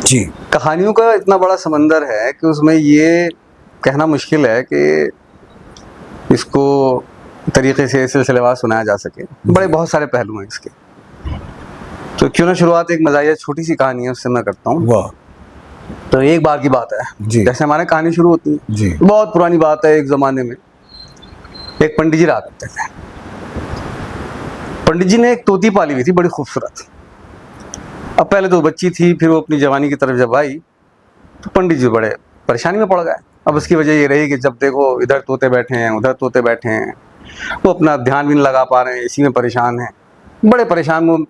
जी। कहानियों का इतना बड़ा समंदर है कि उसमें ये कहना मुश्किल है कि इसको तरीके से सिलसिलेवार सुनाया जा सके। बड़े बहुत सारे पहलू हैं इसके। तो क्यों ना शुरुआत एक मज़ाहिया छोटी सी कहानी है उससे मैं करता हूँ। वाह। तो एक बार की बात है, जी। जैसे हमारे कहानी शुरू होती है जी। बहुत पुरानी बात है। एक ज़माने में एक पंडित जी रहा करते थे। पंडित जी ने एक तोती पाली हुई थी, बड़ी खूबसूरत। अब पहले तो बच्ची थी, फिर वो अपनी जवानी की तरफ जब आई तो पंडित जी बड़े परेशानी में पड़ गए। अब उसकी वजह ये रही कि जब देखो इधर तोते बैठे हैं, उधर तोते बैठे हैं, वो अपना ध्यान भी नहीं लगा पा रहे हैं, इसी में परेशान हैं, बड़े परेशान, वो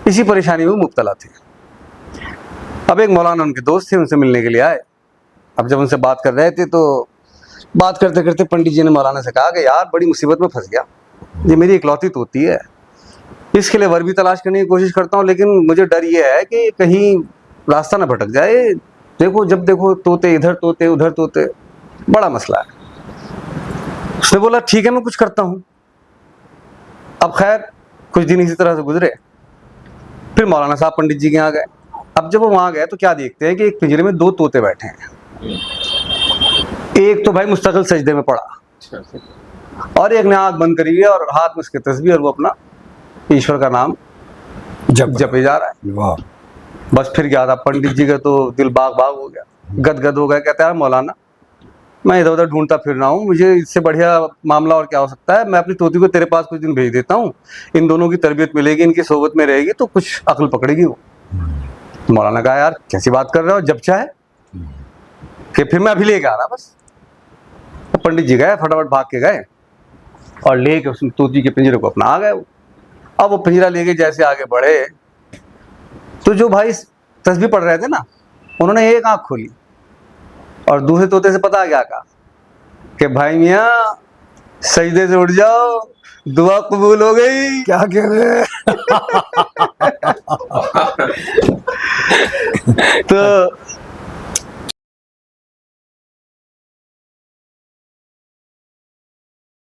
इसी परेशानी में मुब्तला थे। अब एक मौलाना उनके दोस्त थे, उनसे मिलने के लिए आए। अब जब उनसे बात कर रहे थे तो बात करते करते पंडित जी ने मौलाना से कहा कि यार बड़ी मुसीबत में फंस गया, ये मेरी इकलौती तोती है, इसके लिए वर भी तलाश करने की कोशिश करता हूँ, लेकिन मुझे डर ये है कि कहीं रास्ता ना भटक जाए। देखो जब देखो तोते, इधर तोते उधर तोते, बड़ा मसला है। उसने बोला ठीक है मैं कुछ करता हूँ। अब खैर कुछ दिन इसी तरह से गुजरे, फिर मौलाना साहब पंडित जी के यहाँ गए। अब जब वो वहाँ गए तो क्या देखते हैं कि एक पिंजरे में दो तोते बैठे हैं। एक तो भाई मुस्तकिल सजदे में पड़ा और एक ने आंख बंद करी है और हाथ में उसके तस्बीह और वो अपना ईश्वर का नाम जपे जा रहा है। वाह। बस फिर क्या था, पंडित जी का तो दिल बाग बाग हो गया, गदगद हो गया। कहता है मौलाना मैं इधर उधर ढूंढता फिर रहा हूँ, मुझे इससे बढ़िया मामला और क्या हो सकता है। मैं अपनी तोती को तेरे पास कुछ दिन भेज देता हूँ, इन दोनों की तरबियत मिलेगी, इनकी सोबत में रहेगी तो कुछ अक्ल पकड़ेगी वो। मौलाना कहा यार कैसी बात कर रहे हो, जब चाहे कि फिर मैं अभी लेके आ रहा बस। तो पंडित जी गए, फटाफट भाग के गए और लेके उस तोती के पिंजरे को अपना आ गए। अब वो पिंजरा लेके जैसे आगे बढ़े तो जो भाई तस्बीह पढ़ रहे थे ना, उन्होंने एक आंख खोली और दूसरे तोते से पता क्या कहा कि भाई मियाँ सजदे से उठ जाओ, दुआ कबूल हो गई। क्या कह रहे हैं? तो